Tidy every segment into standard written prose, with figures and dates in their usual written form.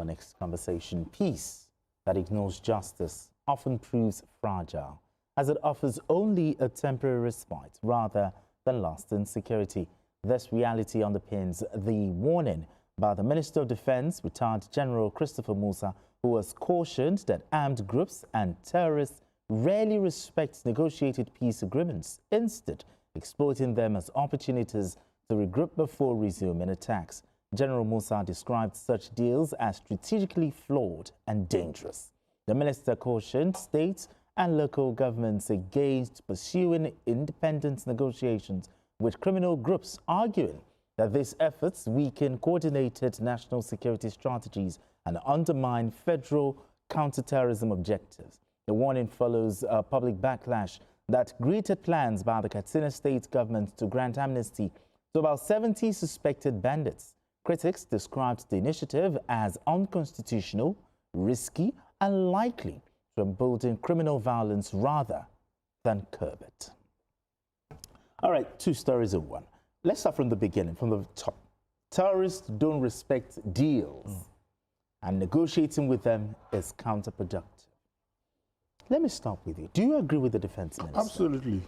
our next conversation. Peace that ignores justice often proves fragile, as it offers only a temporary respite rather than lasting security. This reality underpins the warning by the Minister of Defense, retired General Christopher Musa, who has cautioned that armed groups and terrorists rarely respect negotiated peace agreements, instead exploiting them as opportunities to regroup before resuming attacks. General Musa described such deals as strategically flawed and dangerous. The minister cautioned states and local governments against pursuing independent negotiations with criminal groups, arguing that these efforts weaken coordinated national security strategies and undermine federal counterterrorism objectives. The warning follows a public backlash that greeted plans by the Katsina State Government to grant amnesty to about 70 suspected bandits. Critics described the initiative as unconstitutional, risky, and likely to embolden criminal violence rather than curb it. All right, two stories in one. Let's start from the beginning, from the top. Terrorists don't respect deals, and negotiating with them is counterproductive. Let me start with you. Do you agree with the defense minister? Absolutely.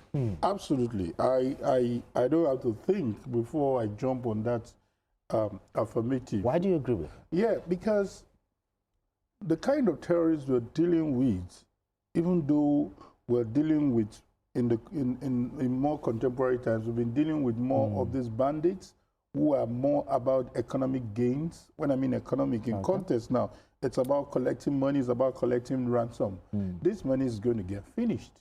Absolutely. I don't have to think before I jump on that affirmative. Why do you agree with it? Yeah, because the kind of terrorists we're dealing with, even though we're dealing with in more contemporary times, we've been dealing with more of these bandits who are more about economic gains. When I mean economic, in context now, it's about collecting money, it's about collecting ransom. This money is going to get finished.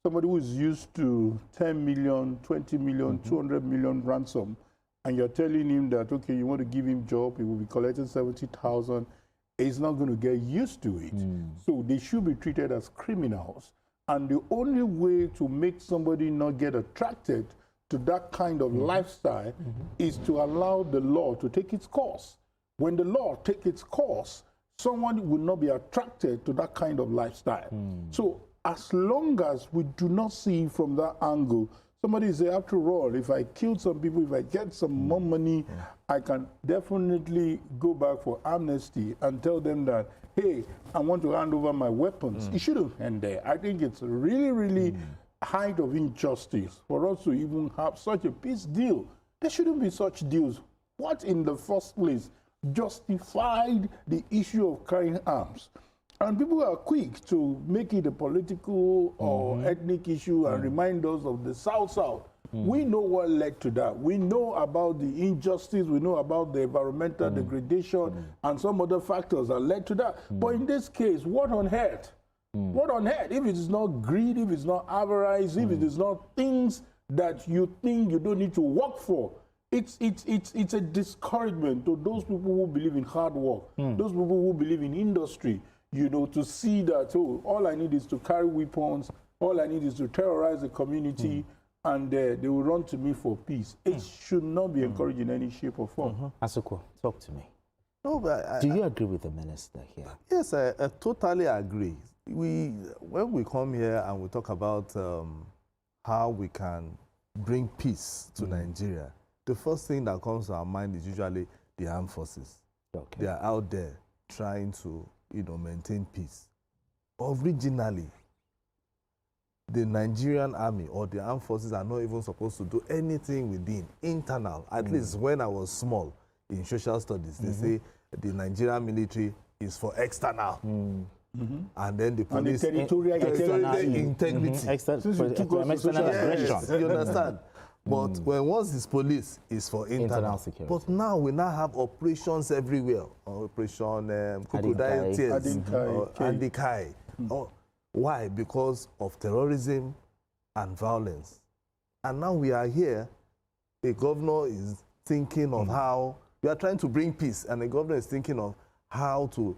Somebody who is used to 10 million, 20 million, 200 million ransom, and you're telling him that, okay, you want to give him job, he will be collecting 70,000, he's not going to get used to it. So they should be treated as criminals. And the only way to make somebody not get attracted to that kind of lifestyle is to allow the law to take its course. When the law takes its course, someone will not be attracted to that kind of lifestyle. So as long as we do not see from that angle, somebody say, after all, if I kill some people, if I get some more money, I can definitely go back for amnesty and tell them that, hey, I want to hand over my weapons. It shouldn't end there. I think it's really, really height of injustice for us to even have such a peace deal. There shouldn't be such deals. What in the first place justified the issue of carrying arms? And people are quick to make it a political or ethnic issue and remind us of the South-South. We know what led to that. We know about the injustice, we know about the environmental degradation and some other factors that led to that. But in this case, what on earth? What on earth? If it is not greed, if it's not avarice, if it is not things that you think you don't need to work for, it's a discouragement to those people who believe in hard work, those people who believe in industry, you know, to see that, oh, all I need is to carry weapons, all I need is to terrorize the community, and they will run to me for peace. It should not be encouraged in any shape or form. Asuko, talk to me. No, but do you agree with the minister here? Yes, I totally agree. When we come here and we talk about how we can bring peace to Nigeria, the first thing that comes to our mind is usually the armed forces. Okay. They are out there trying to, you know, maintain peace. Originally, the Nigerian army or the armed forces are not even supposed to do anything within internal. At least when I was small in social studies, they say the Nigerian military is for external. And then the police, and the territorial integrity. Yes, you understand? But once it's police, it's for internal security. But now we now have operations everywhere. Operation Crocodile Tears, Andikai. Why? Because of terrorism and violence. And now we are here, the governor is thinking of how, we are trying to bring peace, and the governor is thinking of how to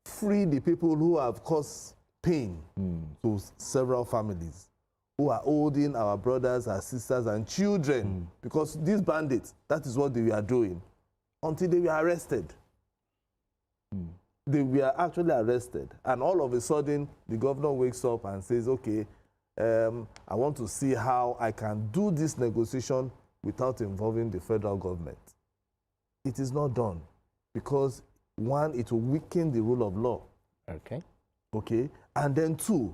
free the people who have caused pain to several families, who are holding our brothers, our sisters, and children. Because these bandits, that is what they were doing, until they were arrested. They were actually arrested. And all of a sudden, the governor wakes up and says, okay, I want to see how I can do this negotiation without involving the federal government. It is not done, because one, it will weaken the rule of law. Okay. Okay. And then two,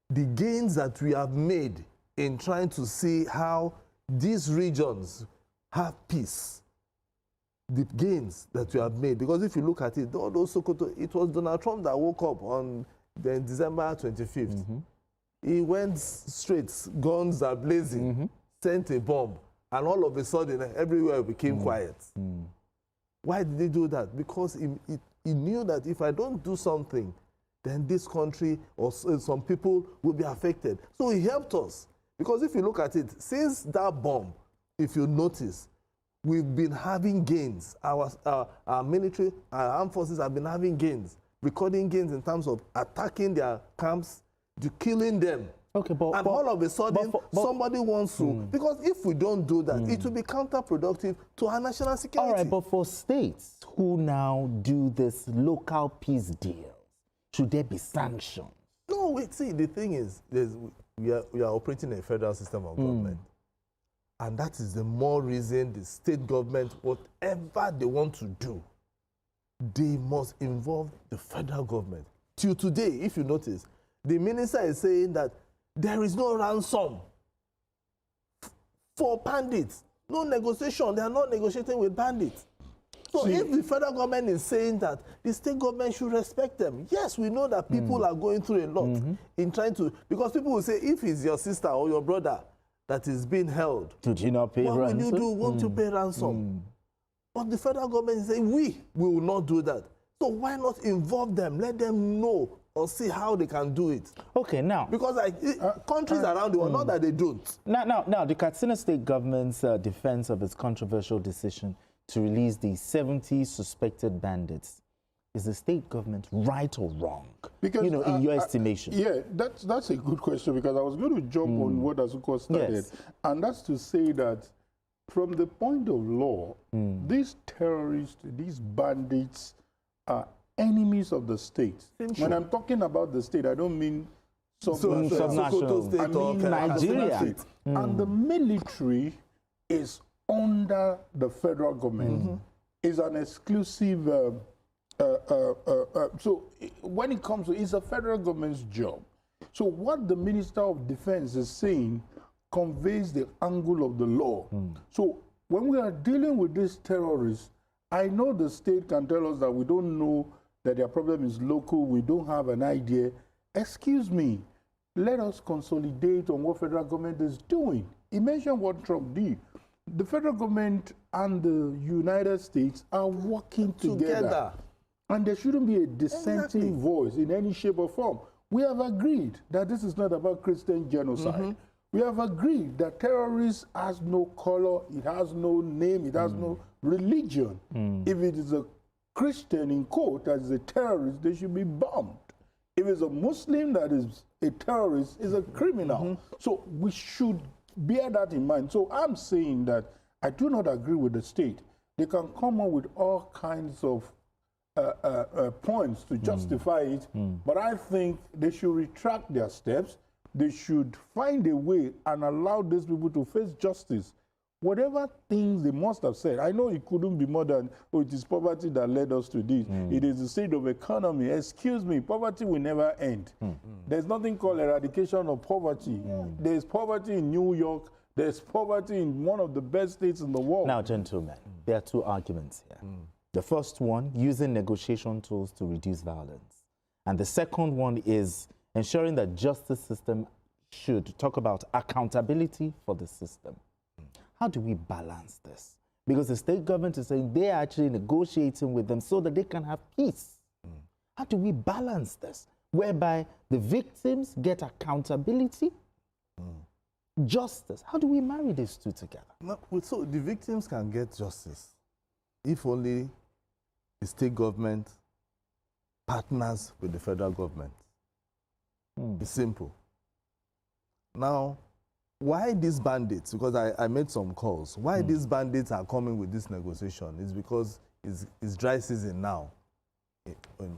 the gains that we have made in trying to see how these regions have peace. The gains that we have made, because if you look at it, all those Sokoto, it was Donald Trump that woke up on December 25th. He went straight, guns are blazing, sent a bomb, and all of a sudden, everywhere became quiet. Why did he do that? Because he knew that if I don't do something, then this country or some people will be affected. So he helped us. Because if you look at it, since that bomb, if you notice, we've been having gains. Our military, our armed forces have been having gains, recording gains in terms of attacking their camps, to killing them. Okay, but all of a sudden, somebody wants to, because if we don't do that, it will be counterproductive to our national security. All right, but for states who now do this local peace deal, should there be sanctions? No, wait, see, the thing is, we are operating a federal system of government. And that is the more reason the state government, whatever they want to do, they must involve the federal government. Till today, if you notice, the minister is saying that there is no ransom for bandits. No negotiation. They are not negotiating with bandits. So if the federal government is saying that the state government should respect them, yes, we know that people are going through a lot in trying to, because people will say, if it's your sister or your brother that is being held, did you not pay ransom? What will you do? Won't you pay ransom? But the federal government is saying, we will not do that. So why not involve them? Let them know or see how they can do it. Okay, now. Because countries around the world, not that they don't. Now, the Katsina State Government's defense of its controversial decision to release the 70 suspected bandits, is the state government right or wrong? Because, you know, in your estimation. Yeah, that's a good question, because I was going to jump on what Azuko started. Yes. And that's to say that from the point of law, these terrorists, these bandits are enemies of the state. When I'm talking about the state, I don't mean subnational. I mean Nigeria. And the military is under the federal government. Is an exclusive. So when it comes to, it's a federal government's job. So what the Minister of Defense is saying conveys the angle of the law. So when we are dealing with these terrorists, I know the state can tell us that we don't know that their problem is local, we don't have an idea. Excuse me, let us consolidate on what federal government is doing. He mentioned what Trump did. The federal government and the United States are working together. And there shouldn't be a dissenting voice in any shape or form. We have agreed that this is not about Christian genocide. We have agreed that terrorism has no color, it has no name, it has no religion. If it is a Christian, in quote, that is a terrorist, they should be bombed. If it's a Muslim that is a terrorist, is a criminal. So we should bear that in mind. So I'm saying that I do not agree with the state. They can come up with all kinds of points to justify it, but I think they should retract their steps. They should find a way and allow these people to face justice. Whatever things they must have said, I know it couldn't be more than, oh, it is poverty that led us to this. It is the state of economy. Excuse me, poverty will never end. There's nothing called eradication of poverty. There's poverty in New York. There's poverty in one of the best states in the world. Now, gentlemen, there are two arguments here. The first one, using negotiation tools to reduce violence. And the second one is ensuring that justice system should talk about accountability for the system. How do we balance this? Because the state government is saying they're actually negotiating with them so that they can have peace. How do we balance this? Whereby the victims get accountability, justice. How do we marry these two together? No, so the victims can get justice if only the state government partners with the federal government. It's simple. Now, why these bandits, because I made some calls, why these bandits are coming with this negotiation is because it's dry season now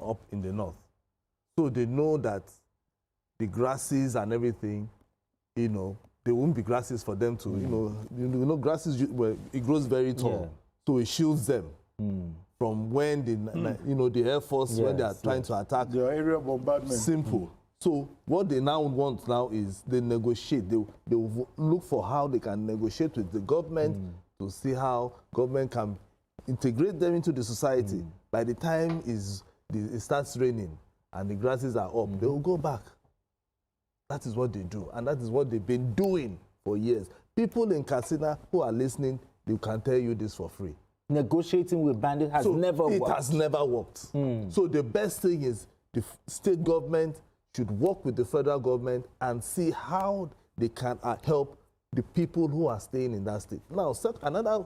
up in the north. So they know that the grasses and everything, you know, there won't be grasses for them to, you know, grasses, well, it grows very tall. So it shields them from when the Air Force, when they are trying to attack. The area bombardment. Simple. So what they now want now is they negotiate. They will look for how they can negotiate with the government to see how government can integrate them into the society. By the time it starts raining and the grasses are up, they will go back. That is what they do, and that is what they've been doing for years. People in Katsina who are listening, they can tell you this for free. Negotiating with bandits has never worked. It has never worked. So the best thing is the state government should work with the federal government and see how they can help the people who are staying in that state. Now, another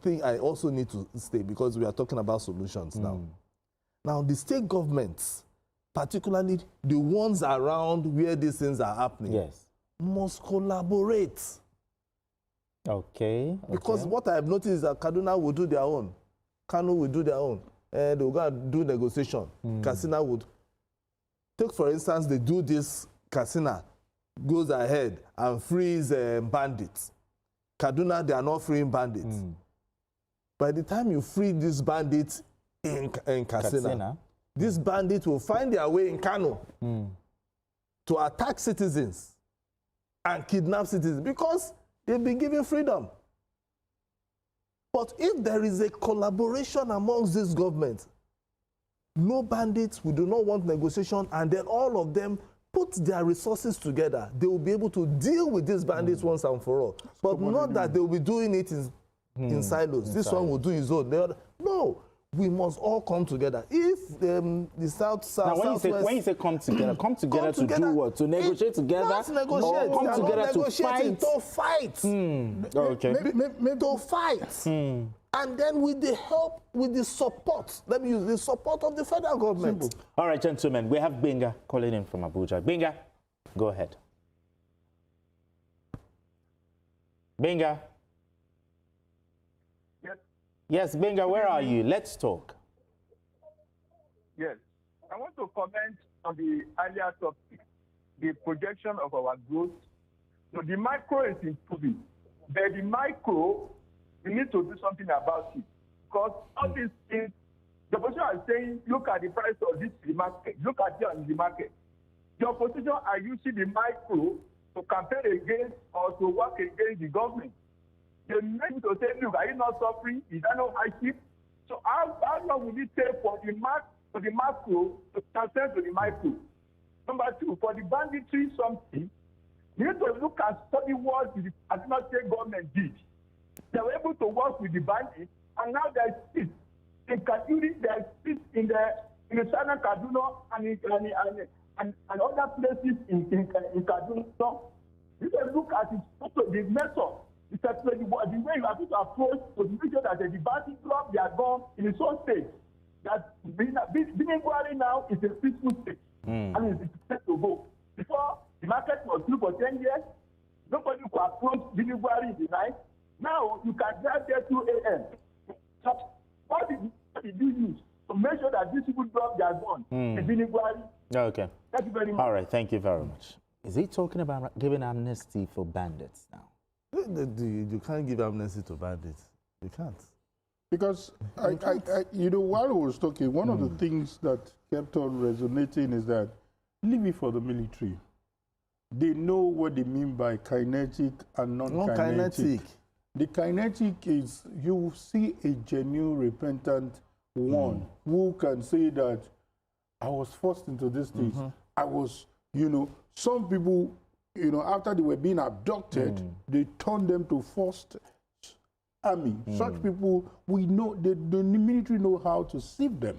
thing I also need to state, because we are talking about solutions now. Now, the state governments, particularly the ones around where these things are happening, must collaborate. Okay. Because what I've noticed is that Kaduna will do their own. Kano will do their own. They will go and do negotiation. Katsina would. Take, for instance, they do this, Katsina goes ahead and frees bandits. Kaduna, they are not freeing bandits. By the time you free these bandits in Katsina, these bandits will find their way in Kano to attack citizens and kidnap citizens because they've been given freedom. But if there is a collaboration amongst these governments, no bandits, we do not want negotiation, and then all of them put their resources together, they will be able to deal with these bandits once and for all. But not that they will be doing it in silos. This one will do his own. No, we must all come together. If the South-South, when you say come together to do what? To negotiate together? Let's negotiate. Or come together to fight? To fight. To fight. And then with the help, with the support, let me use the support of the federal government. Simple. All right, gentlemen, we have Benga calling in from Abuja. Benga, go ahead. Benga. Yes. Yes, Benga, where are you? Let's talk. Yes. I want to comment on the earlier topic, the projection of our growth. So the macro is improving, but the micro, we need to do something about it. Because all these things, the opposition is saying, look at the price of this in the market, look at it on the market. The opposition are using the micro to campaign against or to work against the government. They need to say, look, are you not suffering? Is there no hardship? So how long will it take for the macro to transcend to the micro? Number two, for the banditry something, you need to look and study what the Katsina State Government did. They were able to work with the bandits, and now there's peace. In Kaduna, there's peace in the southern Kaduna and other places in Kaduna. So you can look at it, also the method, the way you have to approach to make sure that the bandits drop their gun in its own state. That Binigwari now is a peaceful state, and it's set to go. Before, the market was due for 10 years. Nobody could approach Binigwari in the night. Now you can drive there 2 a.m. So what did you use to make sure that these people drop their gun in Binigwari? Okay. Thank you very much. All right, thank you very much. Is he talking about giving amnesty for bandits now? You can't give amnesty to bandits. You can't. Because, while I was talking, one of the things that kept on resonating is that leave it for the military. They know what they mean by kinetic and non-kinetic. The kinetic is, you see a genuine repentant one who can say that I was forced into these things. I was, some people, after they were being abducted, they turned them to forced army. Such people, we know, the military know how to sieve them.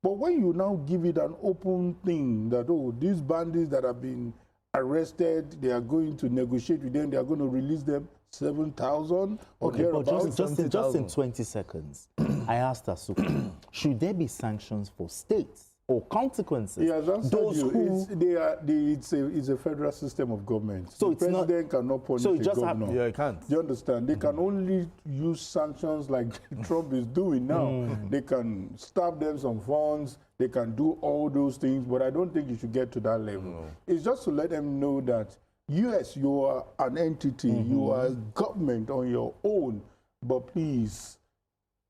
But when you now give it an open thing that, these bandits that have been arrested, they are going to negotiate with them, they are going to release them, 7,000 or thereabouts. Just in 20 seconds, I asked Asuka, should there be sanctions for states or consequences? Yeah, that's those who it's a federal system of government. So the president cannot punish the governor. Yeah, I can't. Do you understand? They can only use sanctions like Trump is doing now. They can stab them some funds. They can do all those things, but I don't think you should get to that level. It's just to let them know that, yes, you are an entity, you are a government on your own, but please,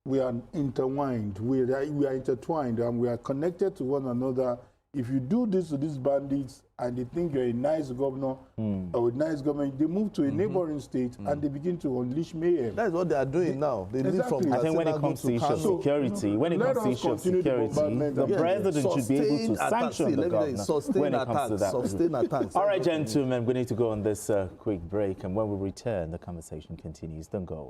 we are intertwined, we are intertwined, and we are connected to one another. If you do this to these bandits and they think you're a nice governor or a nice government, they move to a neighboring state and they begin to unleash mayhem. That's what they are doing now. They leave from I think when it Katsina, comes go to issue of Kano. security, when it comes to issue of security, the president should be able to sanction the governor when it comes to that. Sustain attacks. All right, gentlemen, we need to go on this quick break, and when we return, the conversation continues. Don't go away.